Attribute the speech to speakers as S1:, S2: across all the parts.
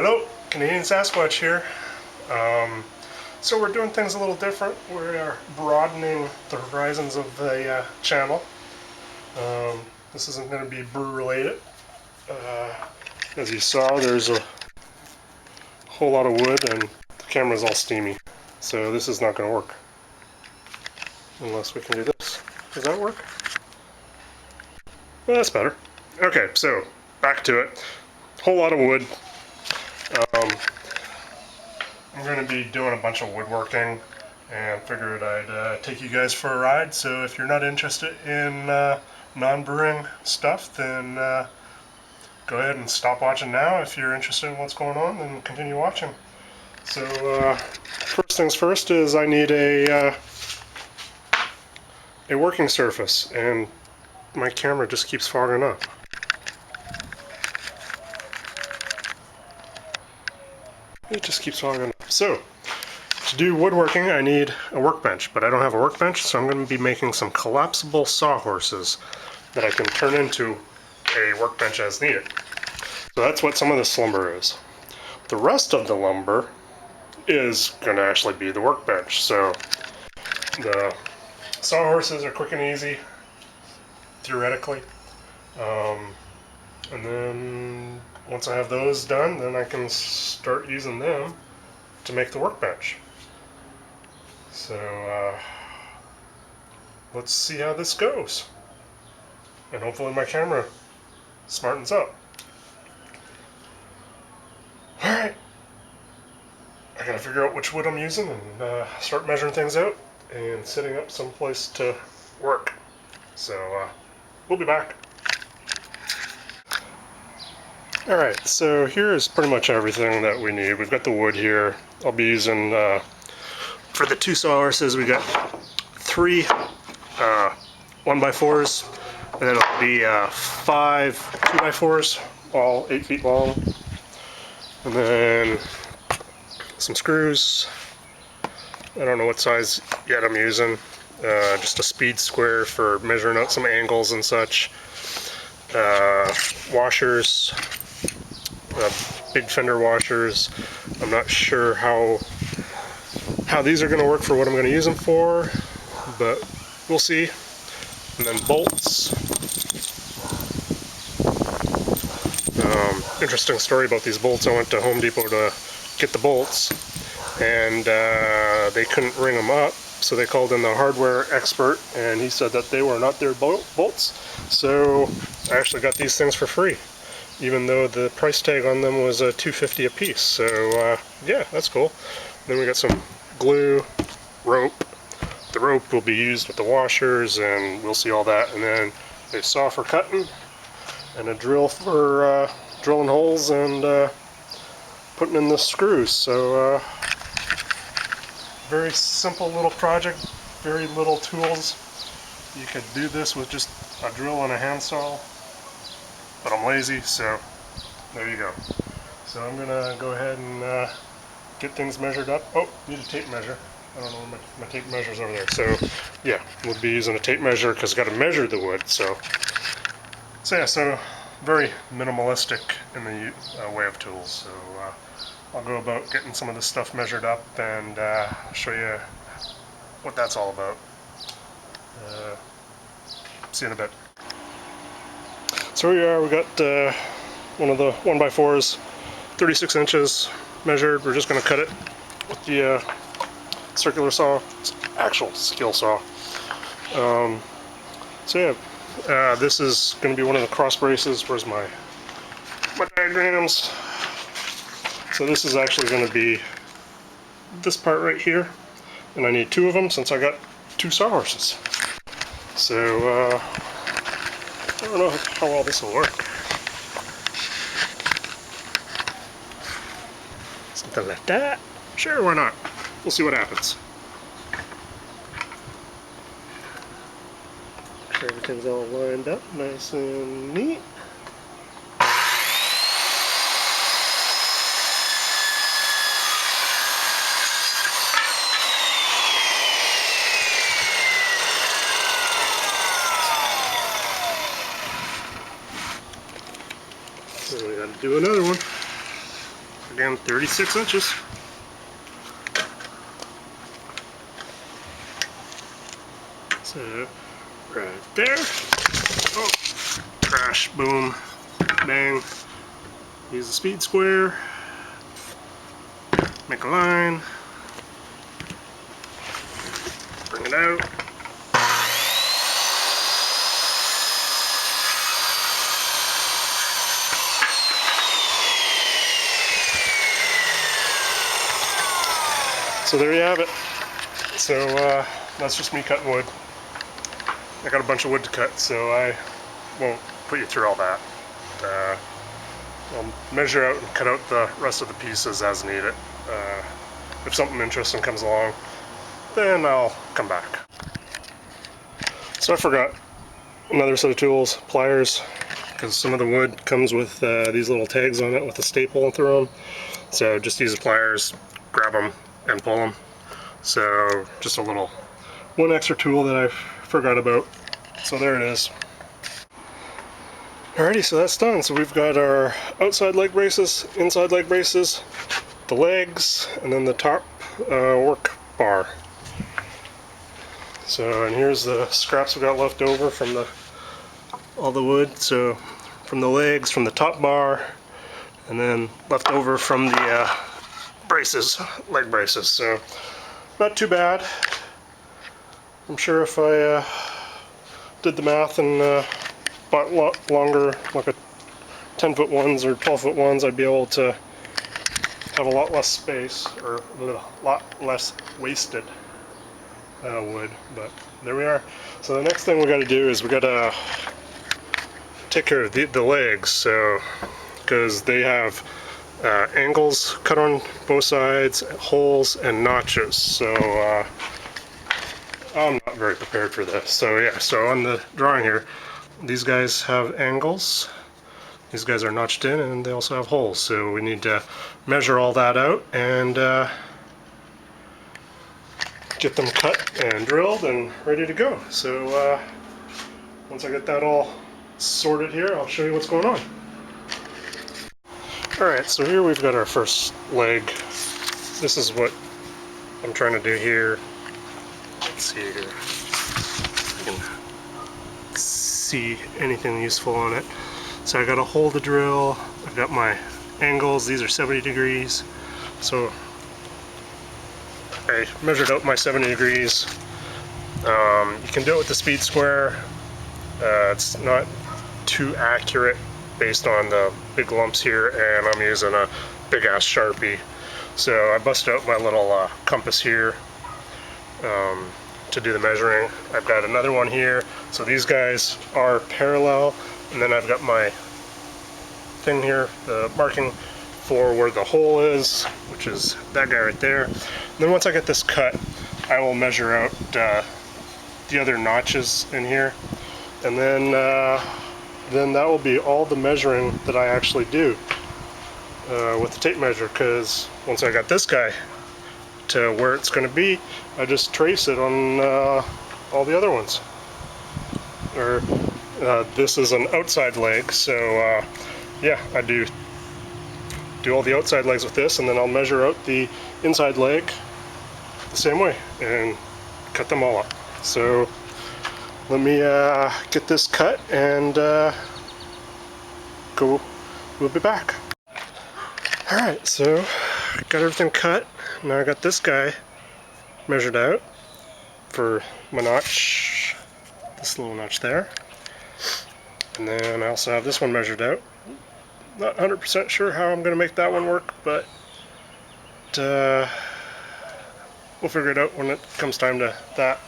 S1: Hello, Canadian Sasquatch here. So we're doing things a little different. We are broadening the horizons of the channel. This isn't going to be brew related. As you saw, there's a whole lot of wood and the camera's all steamy. So this is not going to work. Unless we can do this. Does that work? Well, that's better. Okay, so back to it. Whole lot of wood. I'm going to be doing a bunch of woodworking and figured I'd take you guys for a ride. So if you're not interested in non-brewing stuff, then go ahead and stop watching now. If you're interested in what's going on, then continue watching. So first things first is I need a working surface, and my camera just keeps fogging up. It just keeps fogging up. So to do woodworking, I need a workbench, but I don't have a workbench, so I'm going to be making some collapsible sawhorses that I can turn into a workbench as needed. So that's what some of this lumber is. The rest of the lumber is going to actually be the workbench. So the sawhorses are quick and easy, theoretically. And then once I have those done, then I can start using them to make the workbench. So let's see how this goes. And hopefully my camera smartens up. Alright. I gotta figure out which wood I'm using and start measuring things out and setting up some place to work. So we'll be back. Alright, so here is pretty much everything that we need. We've got the wood here. I'll be using, for the two sawhorses, we got 3 1x4s, and then it'll be 5 2x4s, all 8 feet long. And then some screws. I don't know what size yet I'm using. Just a speed square for measuring out some angles and such. Washers. Big fender washers. I'm not sure how these are going to work for what I'm going to use them for, but we'll see. And then bolts. Interesting story about these bolts. I went to Home Depot to get the bolts, and they couldn't ring them up, so they called in the hardware expert, and he said that they were not their bolts. So I actually got these things for free, even though the price tag on them was $2.50 a piece. So yeah, that's cool. Then we got some glue, rope. The rope will be used with the washers, and we'll see all that. And then a saw for cutting, and a drill for drilling holes and putting in the screws. So very simple little project, very little tools. You could do this with just a drill and a handsaw, but I'm lazy, so there you go. So I'm gonna go ahead and get things measured up. Oh, need a tape measure. I don't know where my tape measure's over there. So yeah, we'll be using a tape measure because I've got to measure the wood. So yeah, so very minimalistic in the way of tools. So I'll go about getting some of this stuff measured up and show you what that's all about. See you in a bit. So here we are. We got one of the 1x4s, 36 inches measured. We're just going to cut it with the circular saw. It's an actual skill saw. So yeah, this is going to be one of the cross braces. Where's my diagrams? So this is actually going to be this part right here, and I need 2 of them since I got 2 sawhorses. So I don't know how well this will work. Something like that. Sure, why not? We'll see what happens. Make sure everything's all lined up nice and neat. So we gotta do another one. again, 36 inches. So, right there. Oh, crash, boom, bang. Use the speed square. Make a line. Bring it out. So there you have it. So that's just me cutting wood. I got a bunch of wood to cut, so I won't put you through all that. I'll measure out and cut out the rest of the pieces as needed. If something interesting comes along, then I'll come back. So I forgot another set of tools, pliers, because some of the wood comes with these little tags on it with a staple through them. So just use the pliers, grab them, and pull them. So just a little one extra tool that I forgot about. So there it is. Alrighty, so that's done. So we've got our outside leg braces, inside leg braces, the legs, and then the top work bar. So, and here's the scraps we got left over from all the wood. So from the legs, from the top bar, and then left over from the braces, leg braces. So not too bad. I'm sure if I did the math and bought longer, like a 10-foot ones or 12-foot ones, I'd be able to have a lot less space, or a lot less wasted wood. But there we are. So the next thing we got to do is we got to take care of the legs. So because they have angles cut on both sides, holes, and notches. So I'm not very prepared for this. So yeah, so on the drawing here, these guys have angles, these guys are notched in, and they also have holes. So we need to measure all that out and get them cut and drilled and ready to go. So once I get that all sorted here, I'll show you what's going on. Alright, so here we've got our first leg. This is what I'm trying to do here. Let's see here if I can see anything useful on it. So I got a hole to drill. I've got my angles. These are 70 degrees. So I measured out my 70 degrees. You can do it with the speed square. It's not too accurate based on the big lumps here, and I'm using a big ass Sharpie. So I busted out my little compass here to do the measuring. I've got another one here. So these guys are parallel, and then I've got my thing here, the marking for where the hole is, which is that guy right there. And then once I get this cut, I will measure out the other notches in here, and then that will be all the measuring that I actually do with the tape measure, because once I got this guy to where it's going to be, I just trace it on all the other ones. Or this is an outside leg, so yeah, I do all the outside legs with this, and then I'll measure out the inside leg the same way and cut them all up. So let me get this cut and we'll be back. Alright, so got everything cut. Now I got this guy measured out for my notch, this little notch there. And then I also have this one measured out. Not 100% sure how I'm going to make that one work, but we'll figure it out when it comes time to that.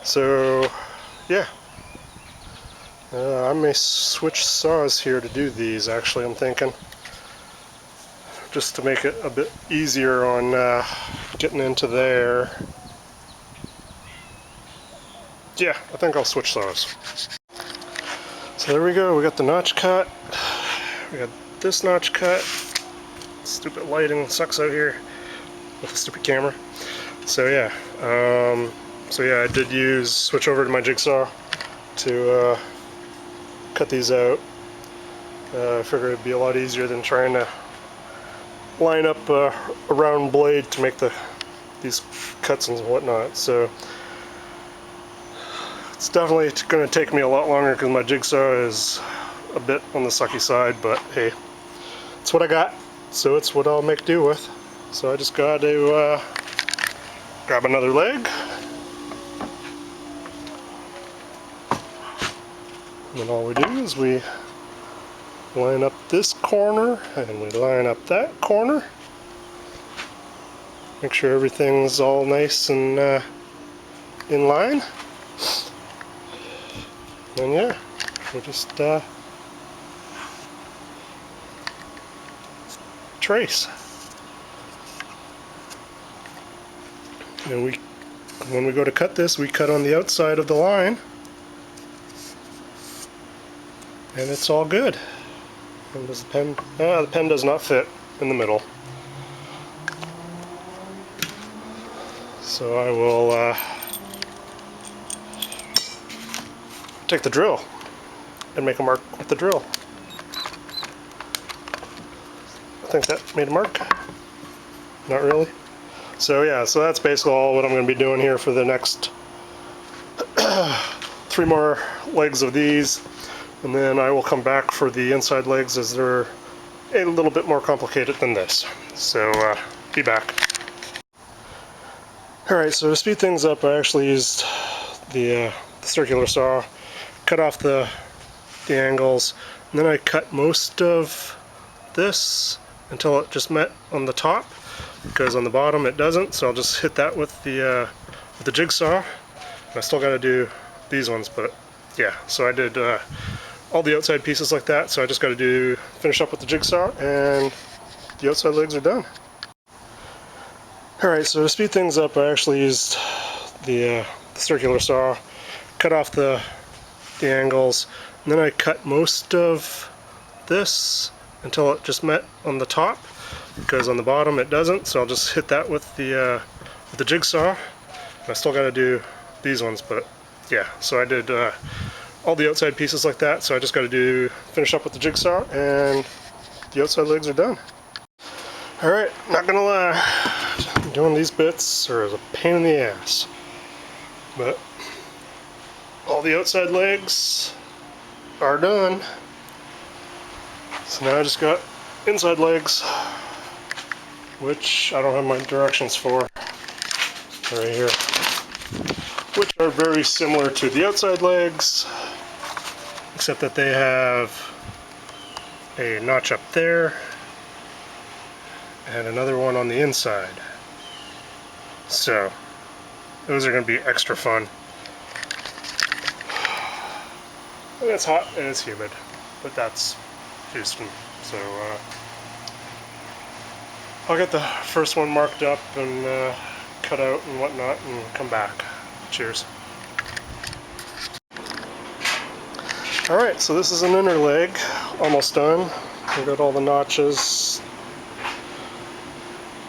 S1: So yeah, I may switch saws here to do these, actually, I'm thinking, just to make it a bit easier on getting into there. Yeah, I think I'll switch saws. So there we go, we got the notch cut, we got this notch cut. Stupid lighting sucks out here with the stupid camera. So yeah, I did switch over to my jigsaw to cut these out. I figured it'd be a lot easier than trying to line up a round blade to make these cuts and whatnot. So it's definitely going to take me a lot longer because my jigsaw is a bit on the sucky side, but hey, it's what I got, so it's what I'll make do with. So I just got to grab another leg, and then all we do is we line up this corner and we line up that corner. Make sure everything's all nice and in line. And yeah, we just trace. And when we go to cut this, we cut on the outside of the line, and it's all good. And does the pen? The pen does not fit in the middle. So I will take the drill and make a mark with the drill. I think that made a mark. Not really. So yeah, so that's basically all what I'm going to be doing here for the next 3 more legs of these, and then I will come back for the inside legs as they're a little bit more complicated than this. So be back. Alright, so to speed things up, I actually used the circular saw, cut off the angles, and then I cut most of this until it just met on the top, because on the bottom it doesn't, so I'll just hit that with the jigsaw. I still got to do these ones, but yeah, so I did all the outside pieces like that, so I just got to finish up with the jigsaw, and the outside legs are done. Alright, so to speed things up, I actually used the circular saw, cut off the angles, and then I cut most of this until it just met on the top, because on the bottom it doesn't, so I'll just hit that with the jigsaw. I still got to do these ones, but yeah, so I did all the outside pieces like that, so I just got to finish up with the jigsaw, and the outside legs are done. Alright, not gonna lie, doing these bits are a pain in the ass, but all the outside legs are done. So now I just got inside legs, which I don't have my directions for, right here, which are very similar to the outside legs, except that they have a notch up there and another one on the inside. So those are going to be extra fun. And it's hot and it's humid, but that's Houston. So I'll get the first one marked up and cut out and whatnot and come back. Cheers. Alright, so this is an inner leg, almost done. I've got all the notches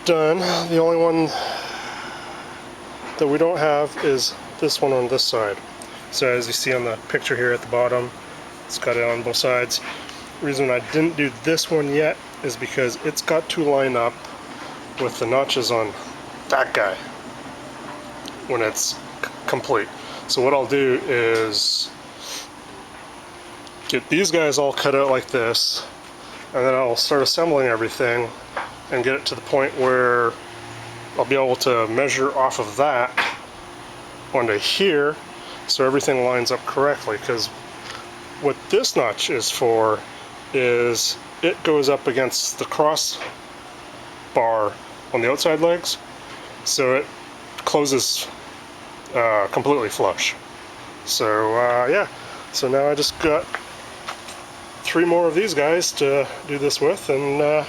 S1: done. The only one that we don't have is this one on this side. So as you see on the picture here at the bottom, it's got it on both sides. The reason I didn't do this one yet is because it's got to line up with the notches on that guy when it's complete. So what I'll do is get these guys all cut out like this, and then I'll start assembling everything and get it to the point where I'll be able to measure off of that onto here, so everything lines up correctly. Because what this notch is for is it goes up against the cross bar on the outside legs, so it closes completely flush. So yeah, so now I just got 3 more of these guys to do this with, and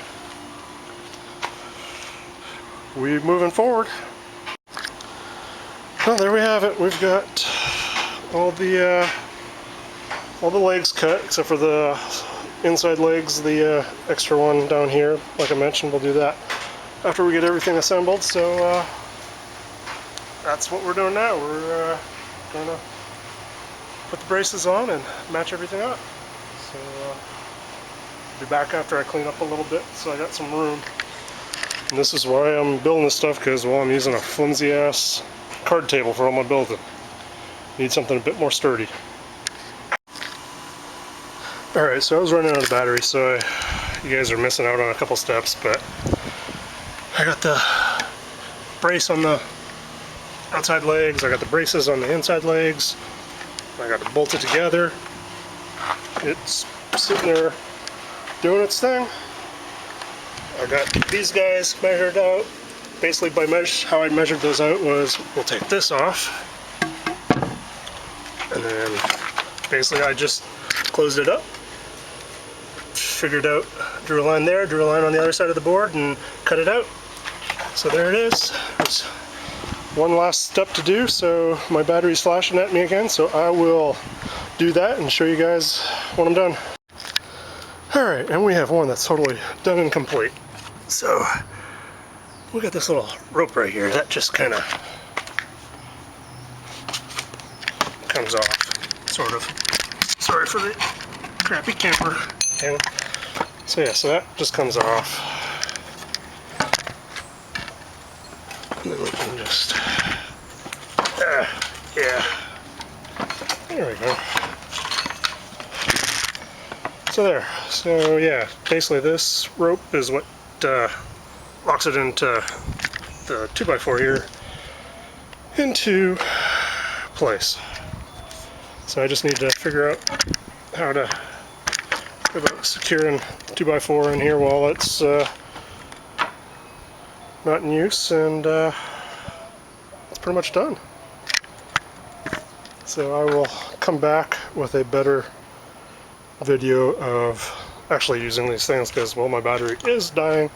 S1: we're moving forward. Well, there we have it. We've got all the legs cut except for the inside legs, the extra one down here. Like I mentioned, we'll do that after we get everything assembled. So that's what we're doing now. We're gonna put the braces on and match everything up. So be back after I clean up a little bit, so I got some room. And this is why I'm building this stuff, because, well, I'm using a flimsy ass card table for all my building. Need something a bit more sturdy. Alright, so I was running out of battery, so you guys are missing out on a couple steps, but I got the brace on the outside legs, I got the braces on the inside legs, I got it bolted together. It's sitting there doing its thing. I got these guys measured out. Basically, by how I measured those out was, we'll take this off, and then basically I just closed it up, figured out, drew a line there, drew a line on the other side of the board, and cut it out. So there it is. There's one last step to do, so my battery's flashing at me again, so I will do that and show you guys when I'm done. Alright, and we have one that's totally done and complete. So, we got this little rope right here that just kind of comes off, sort of. Sorry for the crappy camper. And so yeah, so that just comes off. And then we can just, yeah, there we go. So there, so yeah, basically this rope is what locks it into the 2x4 here into place. So I just need to figure out how to go about securing 2x4 in here while it's not in use, and it's pretty much done. So I will come back with a better video of actually using these things, because, well, my battery is dying,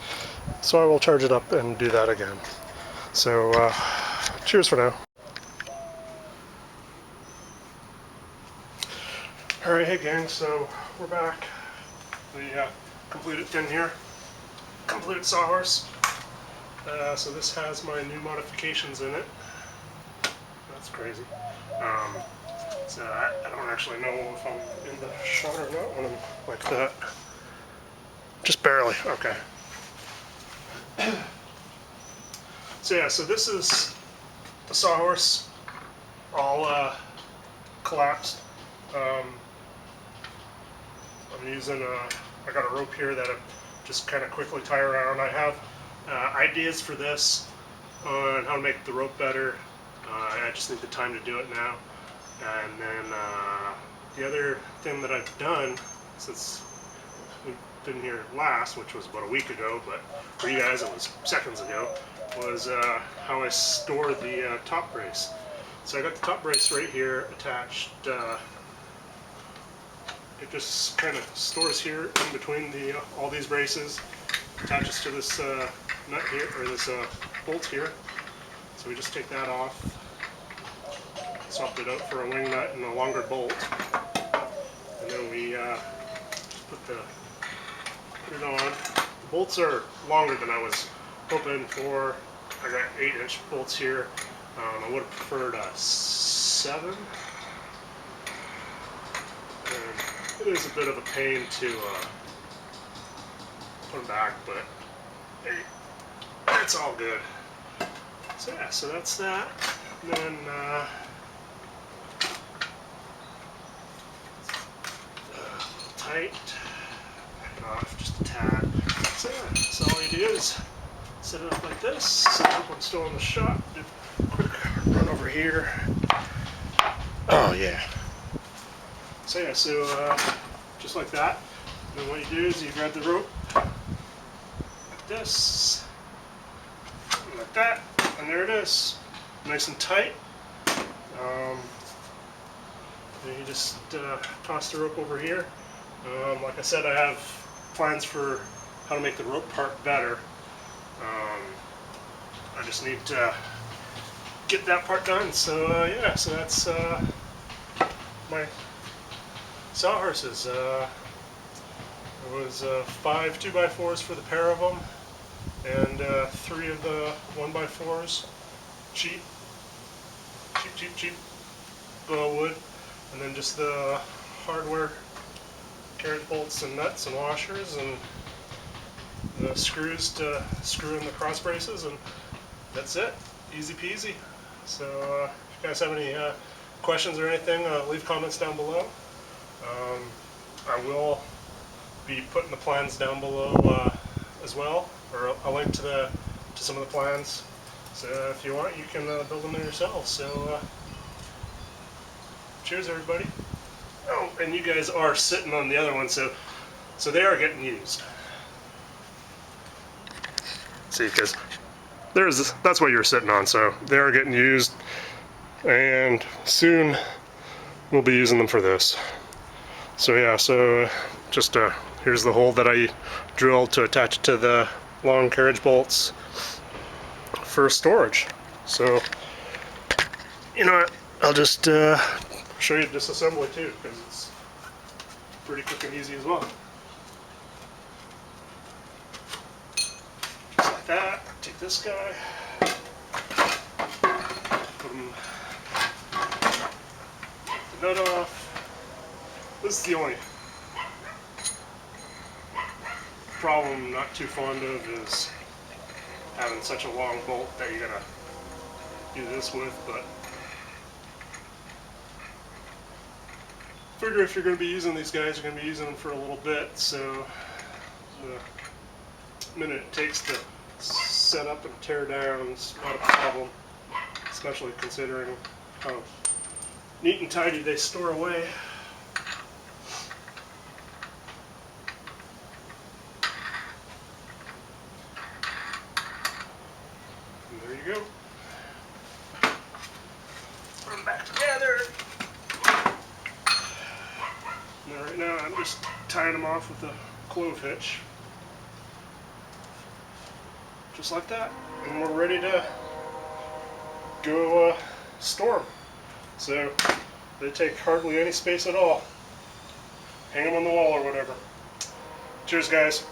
S1: so I will charge it up and do that again. So cheers for now. Alright, hey gang, so we're back. The completed thing here, completed sawhorse. So this has my new modifications in it. That's crazy. So I don't actually know if I'm in the shot or not when I'm like that. Just barely, okay. So yeah, so this is the sawhorse all collapsed. I'm using I got a rope here that I just kind of quickly tie around. I have ideas for this on how to make the rope better. I just need the time to do it now. And then the other thing that I've done since we've been here last, which was about a week ago, but for you guys it was seconds ago, was how I store the top brace. So I got the top brace right here attached. It just kind of stores here in between the all these braces, attaches to this nut here, or this bolt here. So we just take that off, swapped it out for a wing nut and a longer bolt, and then we just put it on. The bolts are longer than I was hoping for. I got 8-inch bolts here. I would have preferred a 7. And it is a bit of a pain to put them back, but hey, it's all good. So yeah, so that's that. And then tight, back it off just a tad. So yeah, so all you do is set it up like this. Set it up when I'm still in the shop. Do a quick run over here. Oh yeah. So yeah, so just like that. And then what you do is you grab the rope like this, and like that, and there it is, nice and tight. Then you just toss the rope over here. Like I said, I have plans for how to make the rope part better. I just need to get that part done. So yeah, so that's my sawhorses. There was 5 2x4s for the pair of them, and 3 of the 1x4s, cheap wood, and then just the hardware carriage bolts and nuts and washers, and the screws to screw in the cross braces, and that's it. Easy peasy. So if you guys have any questions or anything, leave comments down below. I will be putting the plans down below as well, or a link to some of the plans. So if you want, you can build them there yourself. So cheers, everybody. Oh, and you guys are sitting on the other one, so they are getting used. See, because that's what you're sitting on, so they are getting used, and soon we'll be using them for this. So yeah, so just here's the hole that I drilled to attach it to the long carriage bolts for storage. So you know what, I'll just show you disassembly too, because it's pretty quick and easy as well. Just like that. Take this guy, put the nut off. This is the only problem I'm not too fond of, is having such a long bolt that you gotta do this with, but figure if you're going to be using these guys, you're going to be using them for a little bit, so the minute it takes to set up and tear down is not a problem, especially considering how neat and tidy they store away. And there you go. Put them back together. Now, right now I'm just tying them off with a clove hitch. Just like that. And we're ready to go store them. So they take hardly any space at all. Hang them on the wall or whatever. Cheers, guys.